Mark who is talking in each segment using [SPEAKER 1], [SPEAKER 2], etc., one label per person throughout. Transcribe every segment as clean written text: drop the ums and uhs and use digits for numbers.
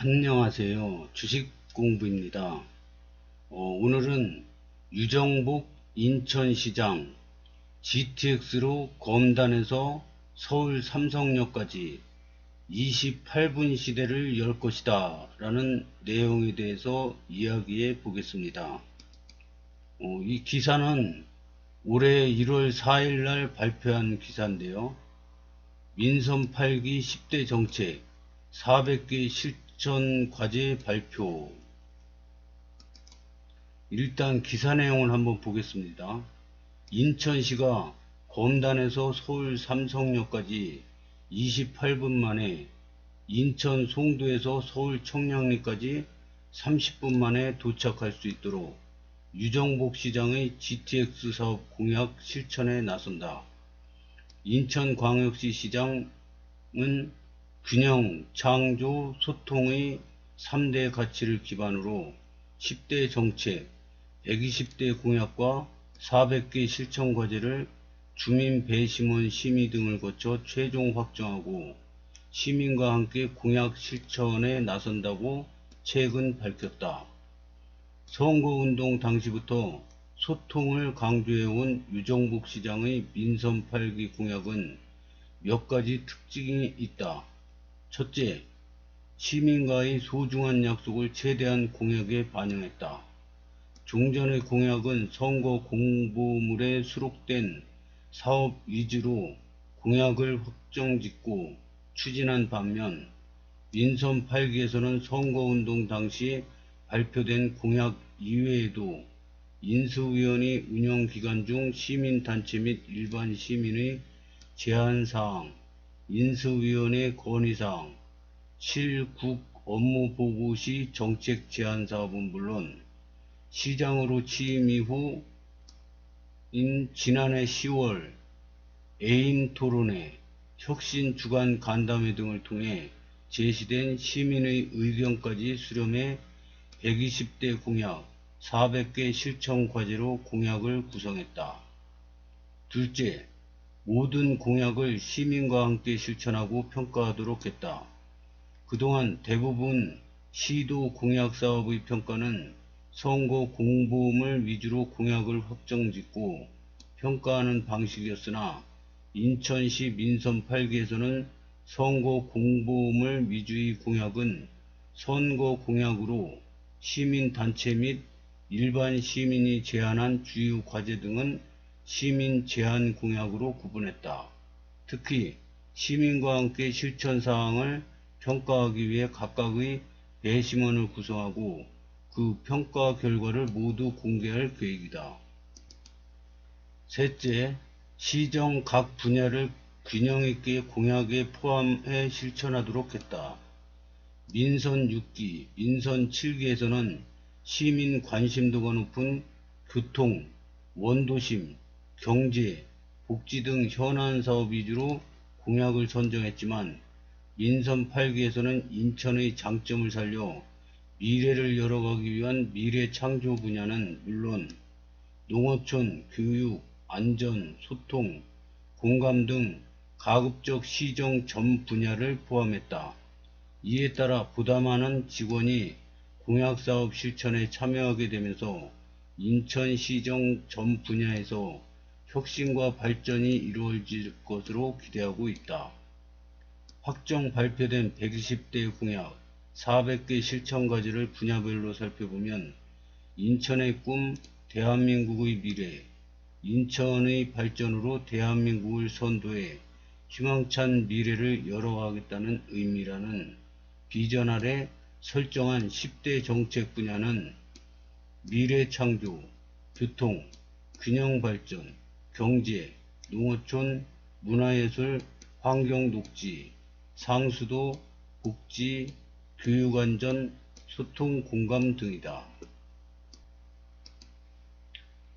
[SPEAKER 1] 안녕하세요. 주식공부입니다. 오늘은 유정복 인천시장 GTX로 검단에서 서울 삼성역까지 28분 시대를 열 것이다 라는 내용에 대해서 이야기해 보겠습니다. 이 기사는 올해 1월 4일 날 발표한 기사인데요. 민선 8기 10대 정책 400개 실천 과제 발표. 일단 기사 내용을 한번 보겠습니다. 인천시가 검단에서 서울 삼성역까지 28분 만에, 인천 송도에서 서울 청량리까지 30분 만에 도착할 수 있도록 유정복 시장의 GTX 사업 공약 실천에 나선다. 인천광역시 시장은 균형, 창조, 소통의 3대 가치를 기반으로 10대 정책, 120대 공약과 400개 실천 과제를 주민 배심원 심의 등을 거쳐 최종 확정하고 시민과 함께 공약 실천에 나선다고 최근 밝혔다. 선거운동 당시부터 소통을 강조해온 유정복 시장의 민선 8기 공약은 몇 가지 특징이 있다. 첫째, 시민과의 소중한 약속을 최대한 공약에 반영했다. 종전의 공약은 선거 공보물에 수록된 사업 위주로 공약을 확정짓고 추진한 반면, 민선 8기에서는 선거운동 당시 발표된 공약 이외에도 인수위원회 운영 기간 중 시민단체 및 일반 시민의 제안사항, 인수위원회 건의사항, 실국 업무 보고 시 정책 제안 사업은 물론 시장으로 취임 이후인 지난해 10월 애인 토론회, 혁신 주간 간담회 등을 통해 제시된 시민의 의견까지 수렴해 120대 공약, 400개 실천 과제로 공약을 구성했다. 둘째, 모든 공약을 시민과 함께 실천하고 평가하도록 했다. 그동안 대부분 시도 공약 사업의 평가는 선거 공보물 위주로 공약을 확정짓고 평가하는 방식이었으나, 인천시 민선 8기에서는 선거 공보물 위주의 공약은 선거 공약으로 시민단체 및 일반 시민이 제안한 주요 과제 등은 시민 제안 공약으로 구분했다. 특히 시민과 함께 실천 사항을 평가하기 위해 각각의 배심원을 구성하고 그 평가 결과를 모두 공개할 계획이다. 셋째, 시정 각 분야를 균형 있게 공약에 포함해 실천하도록 했다. 민선 6기, 민선 7기에서는 시민 관심도가 높은 교통, 원도심, 경제, 복지 등 현안 사업 위주로 공약을 선정했지만, 민선 8기에서는 인천의 장점을 살려 미래를 열어가기 위한 미래 창조 분야는 물론 농어촌, 교육, 안전, 소통, 공감 등 가급적 시정 전 분야를 포함했다. 이에 따라 보다 많은 직원이 공약사업 실천에 참여하게 되면서 인천시정 전 분야에서 혁신과 발전이 이루어질 것으로 기대하고 있다. 확정 발표된 120대 공약, 400개 실천 과제를 분야별로 살펴보면 인천의 꿈, 대한민국의 미래, 인천의 발전으로 대한민국을 선도해 희망찬 미래를 열어가겠다는 의미라는 비전 아래 설정한 10대 정책 분야는 미래창조, 교통, 균형발전, 경제, 농어촌, 문화예술, 환경녹지, 상수도, 복지, 교육안전, 소통 공감 등이다.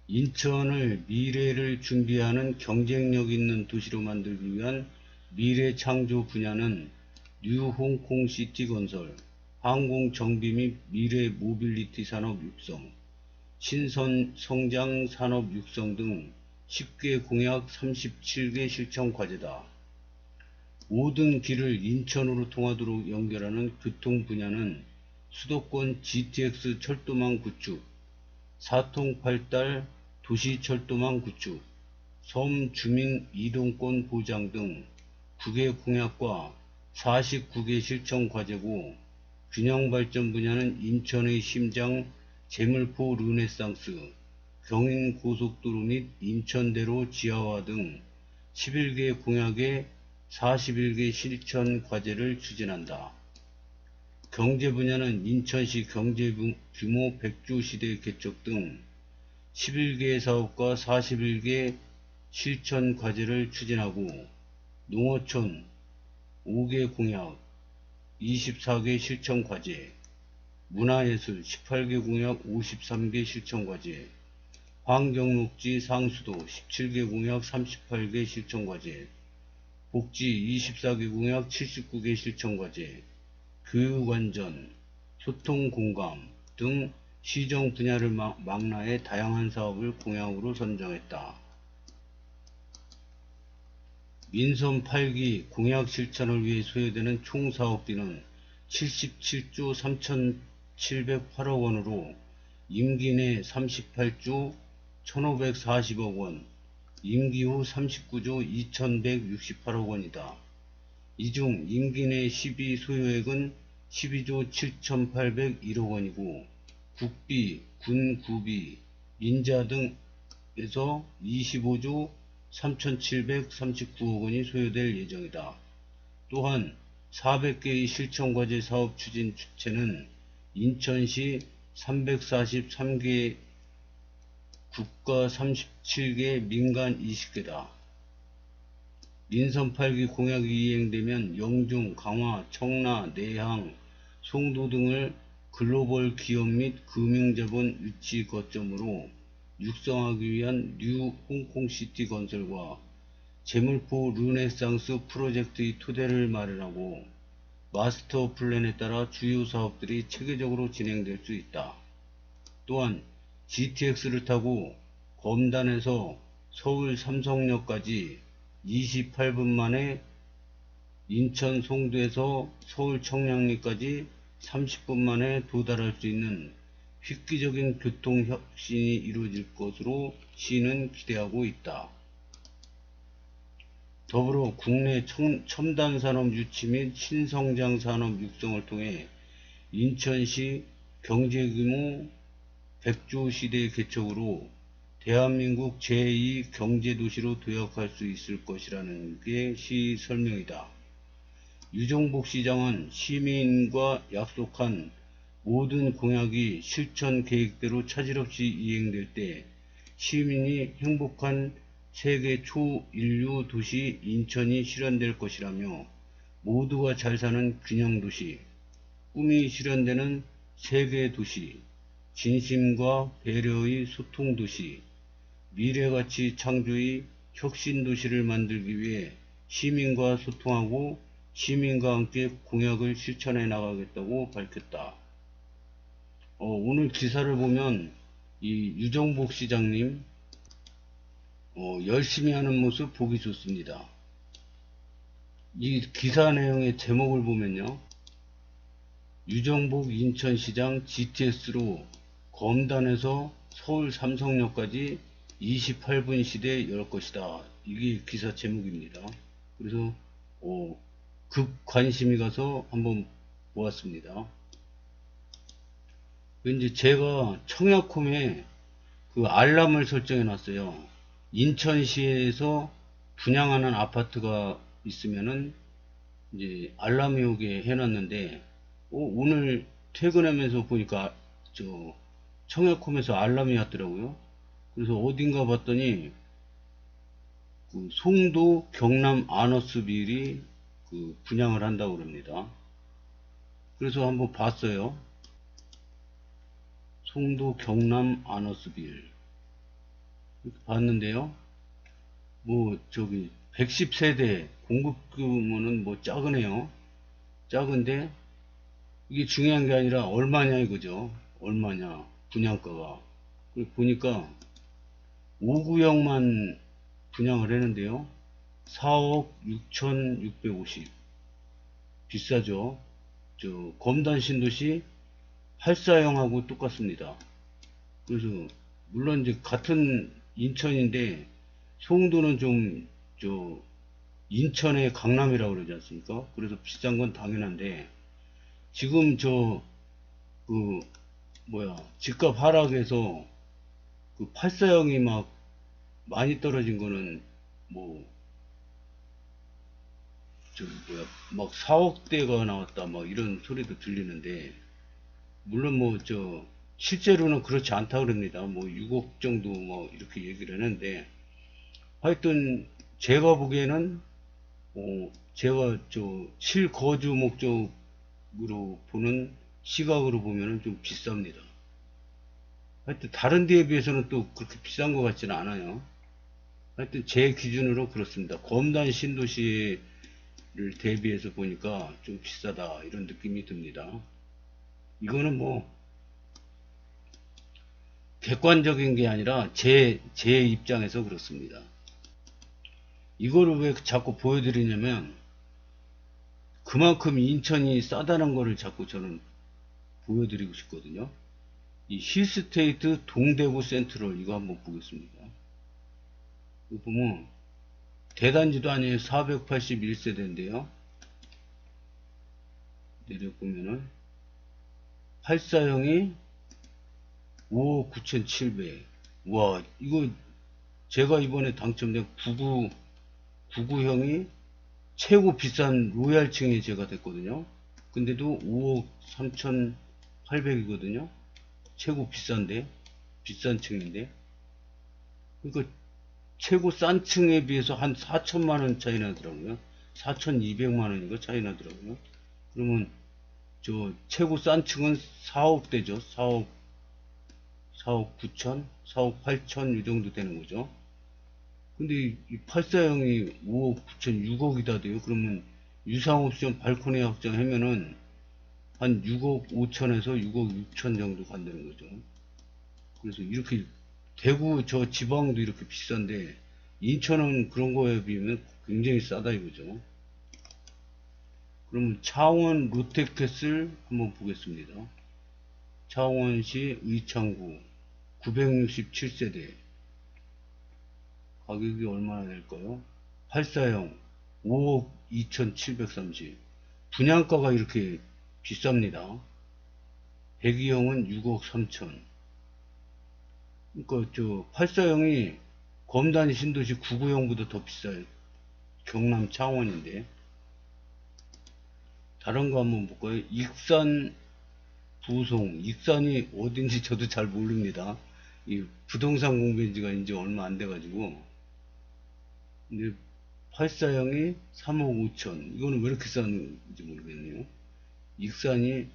[SPEAKER 1] 인천을 미래를 준비하는 경쟁력 있는 도시로 만들기 위한 미래창조 분야는 뉴 홍콩시티 건설, 항공정비 및 미래 모빌리티 산업 육성, 신성장 산업 육성 등 10개 공약 37개 실천 과제다. 모든 길을 인천으로 통하도록 연결하는 교통 분야는 수도권 GTX 철도망 구축, 사통팔달 도시철도망 구축, 섬 주민 이동권 보장 등 9개 공약과 49개 실천 과제고, 균형발전 분야는 인천의 심장 제물포 르네상스, 경인고속도로 및 인천대로 지하화 등 11개 공약의 41개 실천 과제를 추진한다. 경제 분야는 인천시 경제규모 100조 시대 개척 등 11개 사업과 41개 실천 과제를 추진하고, 농어촌 5개 공약 24개 실천 과제, 문화예술 18개 공약 53개 실천 과제, 환경녹지 상수도 17개 공약 38개 실천 과제, 복지 24개 공약 79개 실천 과제, 교육안전, 소통공감 등 시정 분야를 망라해 다양한 사업을 공약으로 선정했다. 민선 8기 공약 실천을 위해 소요되는 총 사업비는 77조 3,708억 원으로 임기 내 38조 1,540억 원, 임기 후 39조 2,168억 원이다. 이 중 임기 내 시비 소요액은 12조 7,801억 원이고, 국비, 군구비, 인자 등에서 25조 3,739억 원이 소요될 예정이다. 또한 400개의 실천과제 사업 추진 주체는 인천시 343개, 국가 37개, 민간 20개다. 민선 8기 공약이 이행되면 영종, 강화, 청라, 내항, 송도 등을 글로벌 기업 및 금융자본 유치 거점으로 육성하기 위한 뉴 홍콩시티 건설과 제물포 르네상스 프로젝트의 토대를 마련하고, 마스터 플랜에 따라 주요 사업들이 체계적으로 진행될 수 있다. 또한 GTX를 타고 검단에서 서울 삼성역까지 28분 만에, 인천 송도에서 서울 청량리까지 30분 만에 도달할 수 있는 획기적인 교통혁신이 이루어질 것으로 시는 기대하고 있다. 더불어 국내 첨단산업 유치 및 신성장 산업 육성을 통해 인천시 경제규모 100조 시대 개척으로 대한민국 제2 경제도시로 도약할 수 있을 것이라는 게 시 설명이다. 유정복 시장은 시민과 약속한 모든 공약이 실천 계획대로 차질없이 이행될 때 시민이 행복한 세계 초인류 도시 인천이 실현될 것이라며, 모두가 잘 사는 균형도시, 꿈이 실현되는 세계 도시, 진심과 배려의 소통도시, 미래가치 창조의 혁신도시를 만들기 위해 시민과 소통하고 시민과 함께 공약을 실천해 나가겠다고 밝혔다. 오늘 기사를 보면 이 유정복 시장님 열심히 하는 모습 보기 좋습니다. 이 기사 내용의 제목을 보면요, 유정복 인천시장 GTS로 검단에서 서울 삼성역까지 28분 시대에 열 것이다. 이게 기사 제목입니다. 그래서 급 관심이 가서 한번 보았습니다. 이제 제가 청약홈에 그 알람을 설정해 놨어요. 인천시에서 분양하는 아파트가 있으면은 이제 알람이 오게 해놨는데, 오늘 퇴근하면서 보니까 저 청약홈에서 알람이 왔더라고요. 그래서 어딘가 봤더니 그 송도 경남 아너스빌이 그 분양을 한다고 그럽니다. 그래서 한번 봤어요. 송도 경남 아너스빌 이렇게 봤는데요, 뭐 저기 110세대 공급 규모는 뭐 작으네요. 작은데 이게 중요한 게 아니라 얼마냐 이거죠. 얼마냐 분양가가. 보니까 5구역만 분양을 했는데요, 4억 6,650. 비싸죠. 검단 신도시 8사형하고 똑같습니다. 그래서 물론 이제 같은 인천인데 송도는 좀 인천의 강남이라고 그러지 않습니까? 그래서 비싼 건 당연한데 지금 그 뭐야 집값 하락에서 그 8사형이 막 많이 떨어진 거는 뭐 뭐야 막 4억대가 나왔다 막 이런 소리도 들리는데 물론 뭐 실제로는 그렇지 않다 그럽니다. 뭐 6억 정도 뭐 이렇게 얘기를 하는데 하여튼 제가 보기에는 제가 실거주 목적으로 보는 시각으로 보면은 좀 비쌉니다. 하여튼 다른 데에 비해서는 또 그렇게 비싼 것 같지는 않아요. 하여튼 제 기준으로 그렇습니다. 검단 신도시를 대비해서 보니까 좀 비싸다 이런 느낌이 듭니다. 이거는 뭐 객관적인 게 아니라 제 입장에서 그렇습니다. 이거를 왜 자꾸 보여드리냐면 그만큼 인천이 싸다는 거를 자꾸 저는 보여드리고 싶거든요. 이 힐스테이트 동대구 센트럴 이거 한번 보겠습니다. 이거 보면 대단지도 아니에요. 481세대인데요. 내려보면은 84형이 5억 9,700. 와 이거 제가 이번에 당첨된 99형이 최고 비싼 로얄층에 제가 됐거든요. 근데도 5억 3,800이거든요. 최고 비싼데 비싼 층인데 그러니까 최고 싼 층에 비해서 한 4천만원 차이 나더라고요. 4,200만원인가 차이 나더라고요. 그러면 최고 싼 층은 4억대죠. 4억 9천, 4억 8천 이 정도 되는 거죠. 근데 이 84형이 5억 9천, 6억이다 돼요. 그러면 유상옵션 발코니 확장 하면은 한 6억 5천에서 6억 6천 정도 간다는 거죠. 그래서 이렇게 대구 지방도 이렇게 비싼데 인천은 그런 거에 비하면 굉장히 싸다 이거죠. 그러면 창원 롯데캐슬 한번 보겠습니다. 창원시 의창구 967세대 가격이 얼마나 될까요? 84형 5억 2730. 분양가가 이렇게 비쌉니다. 102형은 6억 3천. 그러니까 84형이 검단 신도시 99형보다 더 비싸요. 경남 창원인데. 다른 거 한번 볼까요? 익산 부송. 익산이 어딘지 저도 잘 모릅니다. 이 부동산 공부한 지가 이제 얼마 안 돼가지고. 근데 84형이 3억 5천. 이거는 왜 이렇게 싼지 모르겠네요. 익산이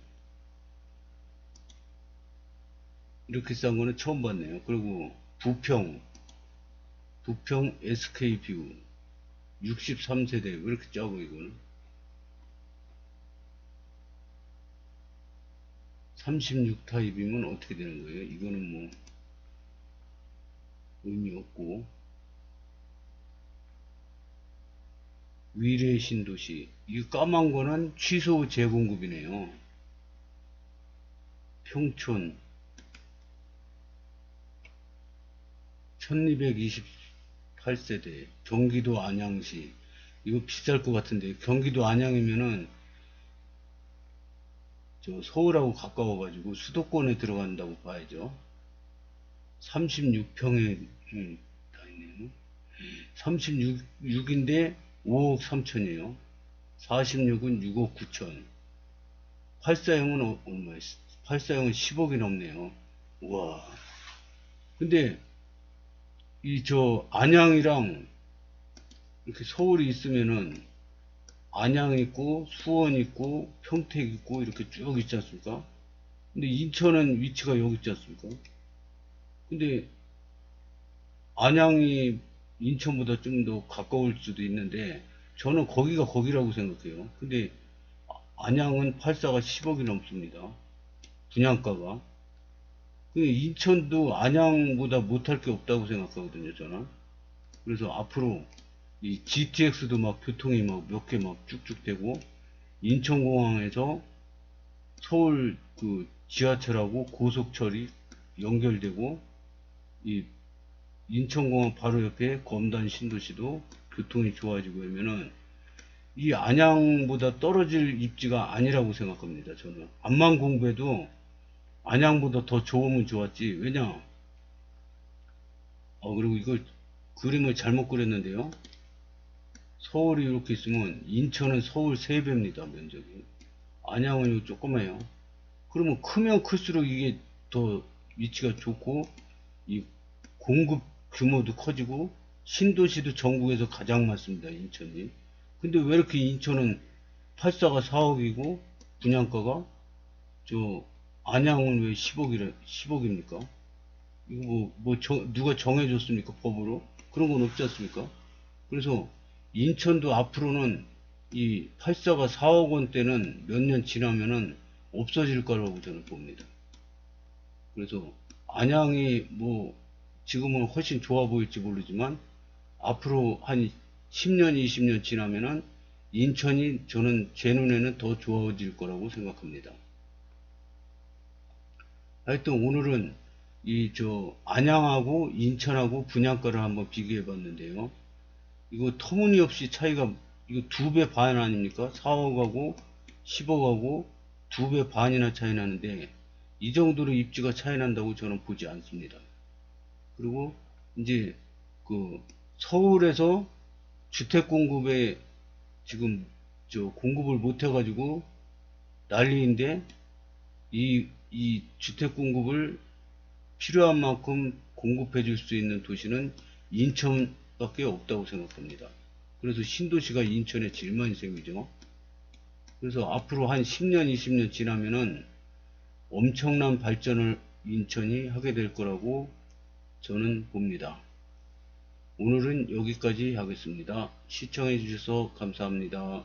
[SPEAKER 1] 이렇게 싼 거는 처음 봤네요. 그리고 부평 SK뷰 63세대 왜 이렇게 짜고 이거는 36타입이면 어떻게 되는 거예요? 이거는 뭐 의미 없고 위례 신도시 이 까만 거는 취소 재공급이네요. 평촌 1228세대 경기도 안양시 이거 비쌀 것 같은데 경기도 안양이면은 서울하고 가까워 가지고 수도권에 들어간다고 봐야죠. 36평에 다 있네요. 36인데 5억 3천이에요. 46은 6억 9천. 84형은 얼마에 84형은 10억이 넘네요. 와. 근데 이 안양이랑 이렇게 서울이 있으면은 안양 있고 수원 있고 평택 있고 이렇게 쭉 있지 않습니까? 근데 인천은 위치가 여기 있지 않습니까? 근데 안양이 인천보다 좀 더 가까울 수도 있는데 저는 거기가 거기라고 생각해요. 근데 안양은 84가 10억이 넘습니다. 분양가가. 근데 인천도 안양보다 못할 게 없다고 생각하거든요, 저는. 그래서 앞으로 이 GTX도 막 교통이 막 몇 개 막 쭉쭉 되고, 인천공항에서 서울 그 지하철하고 고속철이 연결되고, 이 인천공항 바로 옆에 검단 신도시도 교통이 좋아지고 하면은 이 안양보다 떨어질 입지가 아니라고 생각합니다. 저는 암만 공부해도 안양보다 더 좋으면 좋았지. 왜냐? 그리고 이걸 그림을 잘못 그렸는데요. 서울이 이렇게 있으면 인천은 서울 3배입니다. 면적이. 안양은 요 조그매요. 그러면 크면 클수록 이게 더 위치가 좋고, 이 공급 규모도 커지고, 신도시도 전국에서 가장 많습니다. 인천이. 근데 왜 이렇게 인천은 8사가 4억이고 분양가가, 저 안양은 왜 10억입니까? 이거 누가 정해줬습니까? 법으로? 그런 건 없지 않습니까? 그래서 인천도 앞으로는 이 8사가 4억 원대는 몇 년 지나면은 없어질 거라고 저는 봅니다. 그래서 안양이 지금은 훨씬 좋아 보일지 모르지만 앞으로 한 10년, 20년 지나면은 인천이 저는 제 눈에는 더 좋아질 거라고 생각합니다. 하여튼 오늘은 안양하고 인천하고 분양가를 한번 비교해 봤는데요. 이거 터무니없이 차이가, 이거 2배 반 아닙니까? 4억하고 10억하고 2배 반이나 차이 나는데, 이 정도로 입지가 차이 난다고 저는 보지 않습니다. 그리고 이제 그 서울에서 주택 공급에 지금 공급을 못 해가지고 난리인데, 이 주택 공급을 필요한 만큼 공급해 줄 수 있는 도시는 인천밖에 없다고 생각합니다. 그래서 신도시가 인천에 제일 많이 생기죠. 그래서 앞으로 한 10년, 20년 지나면은 엄청난 발전을 인천이 하게 될 거라고 저는 봅니다. 오늘은 여기까지 하겠습니다. 시청해 주셔서 감사합니다.